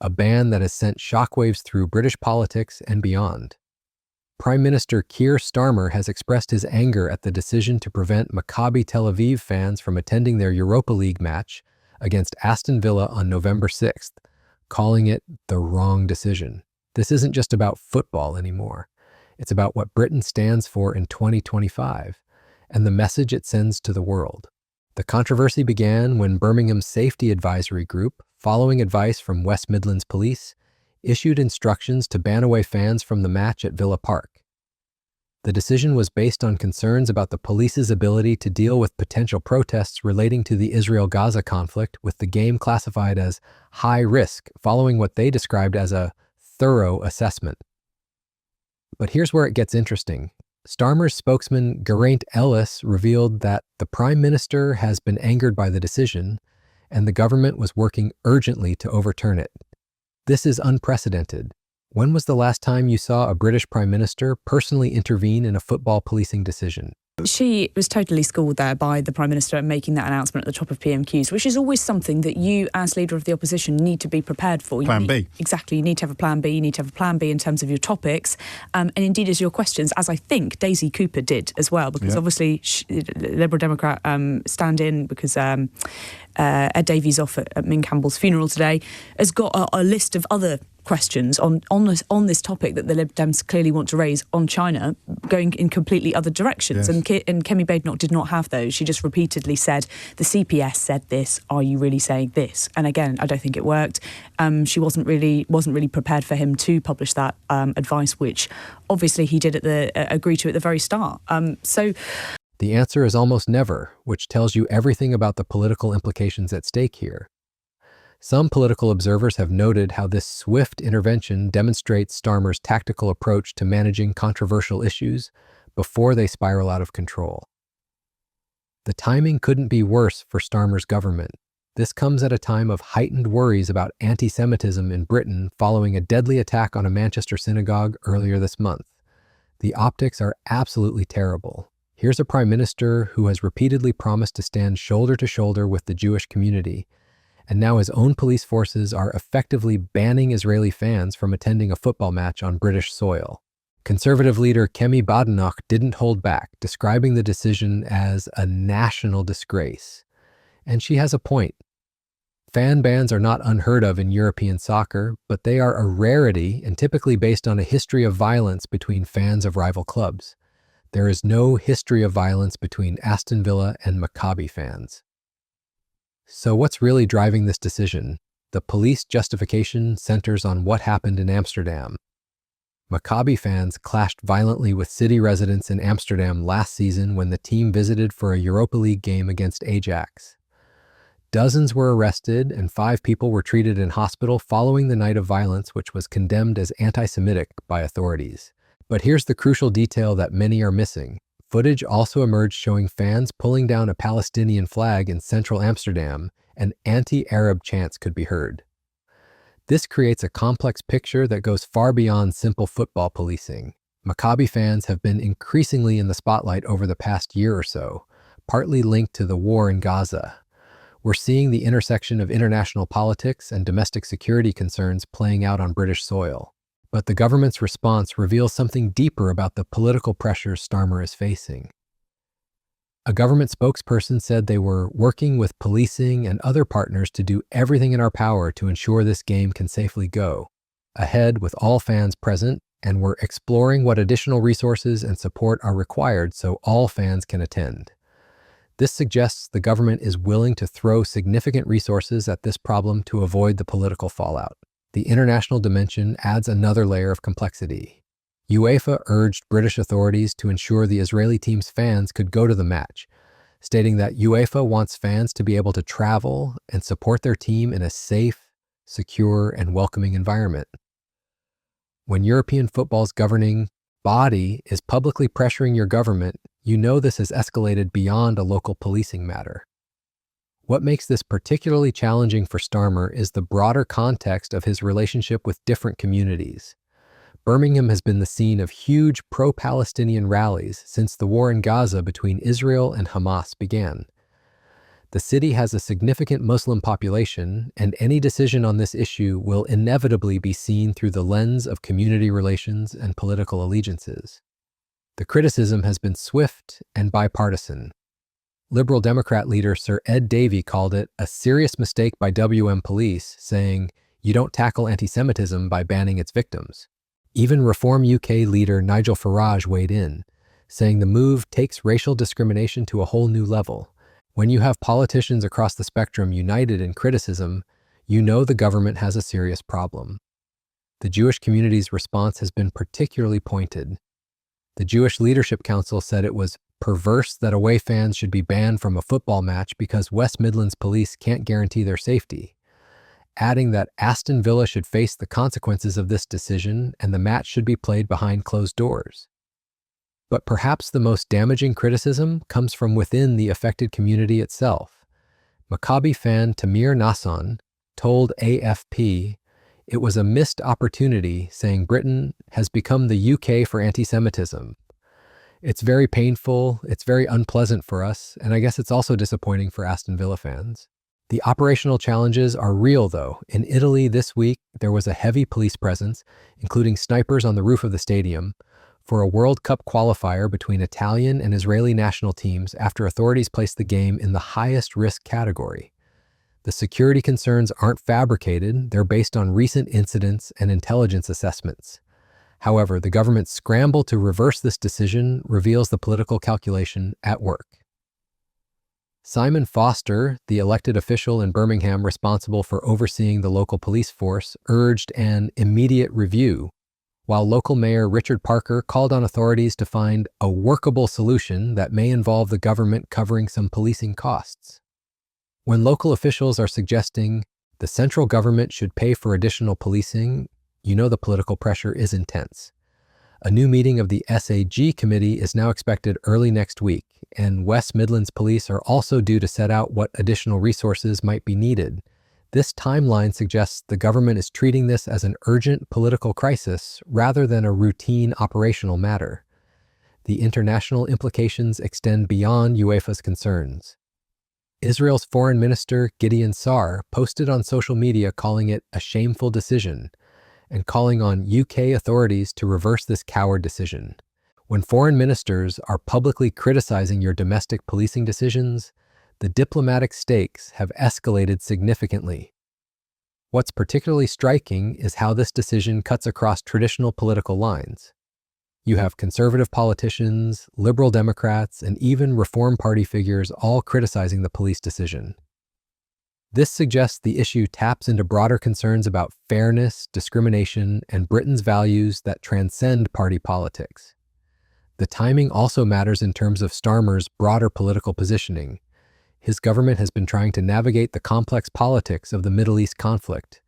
a ban that has sent shockwaves through British politics and beyond. Prime Minister Keir Starmer has expressed his anger at the decision to prevent Maccabi Tel Aviv fans from attending their Europa League match against Aston Villa on November 6th, calling it the wrong decision. This isn't just about football anymore. It's about what Britain stands for in 2025 and the message it sends to the world. The controversy began when Birmingham's Safety Advisory Group, following advice from West Midlands Police, issued instructions to ban away fans from the match at Villa Park. The decision was based on concerns about the police's ability to deal with potential protests relating to the Israel-Gaza conflict, with the game classified as high risk following what they described as a thorough assessment. But here's where it gets interesting. Starmer's spokesman, Geraint Ellis, revealed that the Prime Minister has been angered by the decision, and the government was working urgently to overturn it. This is unprecedented. When was the last time you saw a British Prime Minister personally intervene in a football policing decision? She was totally schooled there by the Prime Minister making that announcement at the top of PMQs, which is always something that you, as leader of the opposition, need to be prepared for. Plan B. Exactly. You need to have a plan B. You need to have a plan B in terms of your topics. And indeed, as your questions, as I think Daisy Cooper did as well, because obviously Liberal Democrat stand-in, because Ed Davies off at Min Campbell's funeral today, has got a list of other questions on this topic that the Lib Dems clearly want to raise on China, going in completely other directions. Yes. And Kemi Badenoch did not have those. She just repeatedly said, the CPS said this, are you really saying this? And again, I don't think it worked. She wasn't really prepared for him to publish that advice, which obviously he did agree to at the very start. The answer is almost never, which tells you everything about the political implications at stake here. Some political observers have noted how this swift intervention demonstrates Starmer's tactical approach to managing controversial issues before they spiral out of control. The timing couldn't be worse for Starmer's government. This comes at a time of heightened worries about antisemitism in Britain following a deadly attack on a Manchester synagogue earlier this month. The optics are absolutely terrible. Here's a prime minister who has repeatedly promised to stand shoulder to shoulder with the Jewish community, and now his own police forces are effectively banning Israeli fans from attending a football match on British soil. Conservative leader Kemi Badenoch didn't hold back, describing the decision as a national disgrace. And she has a point. Fan bans are not unheard of in European soccer, but they are a rarity and typically based on a history of violence between fans of rival clubs. There is no history of violence between Aston Villa and Maccabi fans. So what's really driving this decision? The police justification centers on what happened in Amsterdam. Maccabi fans clashed violently with city residents in Amsterdam last season when the team visited for a Europa League game against Ajax. Dozens were arrested and 5 people were treated in hospital following the night of violence, which was condemned as anti-Semitic by authorities. But here's the crucial detail that many are missing. Footage also emerged showing fans pulling down a Palestinian flag in central Amsterdam, and anti-Arab chants could be heard. This creates a complex picture that goes far beyond simple football policing. Maccabi fans have been increasingly in the spotlight over the past year or so, partly linked to the war in Gaza. We're seeing the intersection of international politics and domestic security concerns playing out on British soil. But the government's response reveals something deeper about the political pressures Starmer is facing. A government spokesperson said they were working with policing and other partners to do everything in our power to ensure this game can safely go ahead with all fans present, and we're exploring what additional resources and support are required so all fans can attend. This suggests the government is willing to throw significant resources at this problem to avoid the political fallout. The international dimension adds another layer of complexity. UEFA urged British authorities to ensure the Israeli team's fans could go to the match, stating that UEFA wants fans to be able to travel and support their team in a safe, secure, and welcoming environment. When European football's governing body is publicly pressuring your government, you know this has escalated beyond a local policing matter. What makes this particularly challenging for Starmer is the broader context of his relationship with different communities. Birmingham has been the scene of huge pro-Palestinian rallies since the war in Gaza between Israel and Hamas began. The city has a significant Muslim population, and any decision on this issue will inevitably be seen through the lens of community relations and political allegiances. The criticism has been swift and bipartisan. Liberal Democrat leader Sir Ed Davey called it a serious mistake by WM police, saying, "You don't tackle anti-Semitism by banning its victims." Even Reform UK leader Nigel Farage weighed in, saying the move takes racial discrimination to a whole new level. When you have politicians across the spectrum united in criticism, you know the government has a serious problem. The Jewish community's response has been particularly pointed. The Jewish Leadership Council said it was perverse that away fans should be banned from a football match because West Midlands police can't guarantee their safety, adding that Aston Villa should face the consequences of this decision and the match should be played behind closed doors. But perhaps the most damaging criticism comes from within the affected community itself. Maccabi fan Tamir Nassan told AFP it was a missed opportunity, saying Britain has become the UK for anti-Semitism. It's very painful, it's very unpleasant for us, and I guess it's also disappointing for Aston Villa fans. The operational challenges are real, though. In Italy this week, there was a heavy police presence, including snipers on the roof of the stadium, for a World Cup qualifier between Italian and Israeli national teams after authorities placed the game in the highest risk category. The security concerns aren't fabricated, they're based on recent incidents and intelligence assessments. However, the government's scramble to reverse this decision reveals the political calculation at work. Simon Foster, the elected official in Birmingham responsible for overseeing the local police force, urged an immediate review, while local mayor Richard Parker called on authorities to find a workable solution that may involve the government covering some policing costs. When local officials are suggesting the central government should pay for additional policing, you know the political pressure is intense. A new meeting of the SAG committee is now expected early next week, and West Midlands Police are also due to set out what additional resources might be needed. This timeline suggests the government is treating this as an urgent political crisis rather than a routine operational matter. The international implications extend beyond UEFA's concerns. Israel's Foreign Minister Gideon Sa'ar posted on social media calling it a shameful decision and calling on UK authorities to reverse this coward decision. When foreign ministers are publicly criticizing your domestic policing decisions, the diplomatic stakes have escalated significantly. What's particularly striking is how this decision cuts across traditional political lines. You have conservative politicians, liberal Democrats, and even Reform Party figures all criticizing the police decision. This suggests the issue taps into broader concerns about fairness, discrimination, and Britain's values that transcend party politics. The timing also matters in terms of Starmer's broader political positioning. His government has been trying to navigate the complex politics of the Middle East conflict.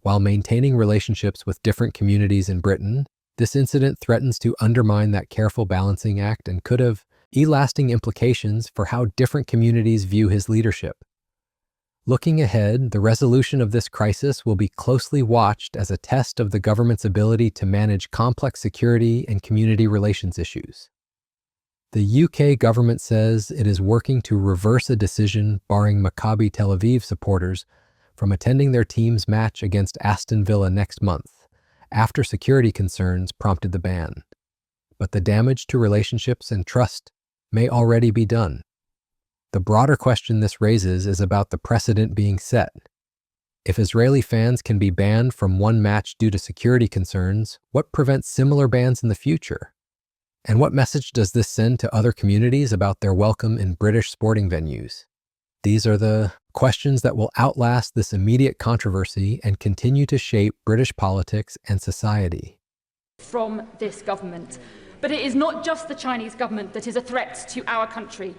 While maintaining relationships with different communities in Britain, this incident threatens to undermine that careful balancing act and could have lasting implications for how different communities view his leadership. Looking ahead, the resolution of this crisis will be closely watched as a test of the government's ability to manage complex security and community relations issues. The UK government says it is working to reverse a decision barring Maccabi Tel Aviv supporters from attending their team's match against Aston Villa next month, after security concerns prompted the ban. But the damage to relationships and trust may already be done. The broader question this raises is about the precedent being set. If Israeli fans can be banned from one match due to security concerns, what prevents similar bans in the future? And what message does this send to other communities about their welcome in British sporting venues? These are the questions that will outlast this immediate controversy and continue to shape British politics and society. From this government. But it is not just the Chinese government that is a threat to our country.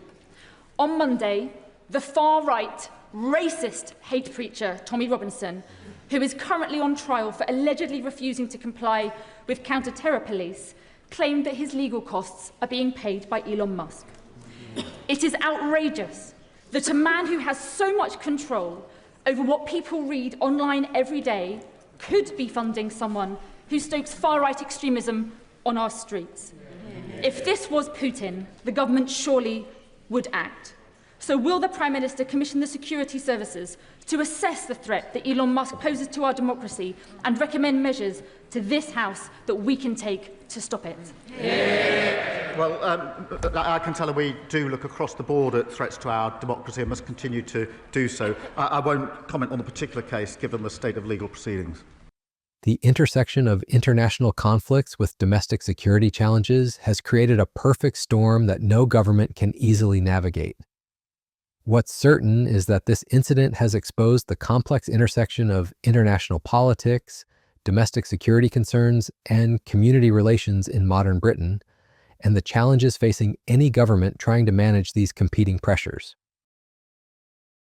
On Monday, the far-right, racist hate preacher Tommy Robinson, who is currently on trial for allegedly refusing to comply with counter-terror police, claimed that his legal costs are being paid by Elon Musk. It is outrageous that a man who has so much control over what people read online every day could be funding someone who stokes far-right extremism on our streets. If this was Putin, the government surely would act. So will the Prime Minister commission the security services to assess the threat that Elon Musk poses to our democracy and recommend measures to this House that we can take to stop it? Well, I can tell her we do look across the board at threats to our democracy and must continue to do so. I won't comment on the particular case given the state of legal proceedings. The intersection of international conflicts with domestic security challenges has created a perfect storm that no government can easily navigate. What's certain is that this incident has exposed the complex intersection of international politics, domestic security concerns, and community relations in modern Britain, and the challenges facing any government trying to manage these competing pressures.